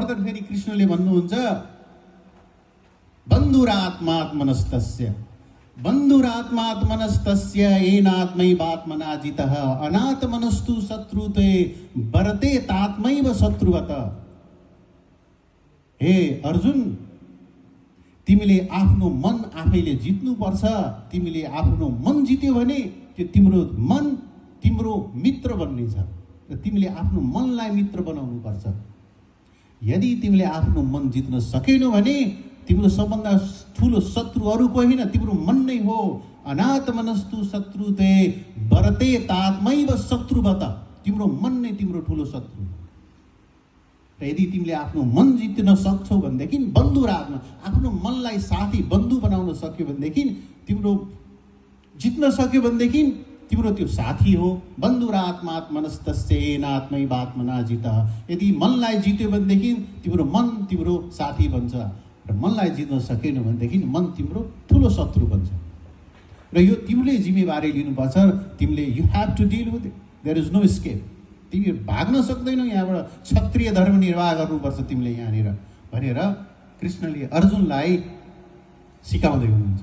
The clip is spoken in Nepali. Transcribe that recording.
फर्दर फेरि कृष्णले भन्नुहुन्छ बन्धुरात्मात्मनस्तस्य बन्धुरात्मात्मनस्तस्य येनात्मैवात्मना जितः अनात्मनस्तु शत्रुते वरते तात्मैव शत्रुवत। हे अर्जुन, तिमीले आफ्नो मन आफैले जित्नु पर्छ। तिमीले आफ्नो मन जित्यो भने त्यो तिम्रो मन तिम्रो मित्र बन्नेछ र तिमीले आफ्नो मनलाई मित्र बनाउनु पर्छ। यदि तिमीले आफ्नो मन जित्न सकेनौ भने तिम्रो सबभन्दा ठुलो शत्रु अरू कोही होइन, तिम्रो मन नै हो। अनात्मनस्तु शत्रुते वरते तात्मैव शत्रुवत। तिम्रो मन नै तिम्रो ठुलो शत्रु। र यदि तिमीले आफ्नो मन जित्न सक्छौ भनेदेखि बन्धुरात्मा, आफ्नो मनलाई साथी बन्धु बनाउन सक्यो भनेदेखि तिम्रो जित्न सक्यो भनेदेखि तिम्रो त्यो साथी हो। बन्धुरात्मात्मनस्तस्य येनात्मैवात्मना जितः। यदि मनलाई जित्यो भनेदेखि तिम्रो मन तिम्रो साथी बन्छ र मनलाई जित्न सकेन भनेदेखि मन तिम्रो ठुलो शत्रु बन्छ। र यो तिमीले जिम्मेवारी लिनुपर्छ। तिमीले you have to deal with it. There is no escape. तिमी भाग्न सक्दैनौ यहाँबाट। क्षत्रिय धर्म निर्वाह गर्नुपर्छ तिमीले यहाँनिर भनेर कृष्णले अर्जुनलाई सिकाउँदै हुनुहुन्छ।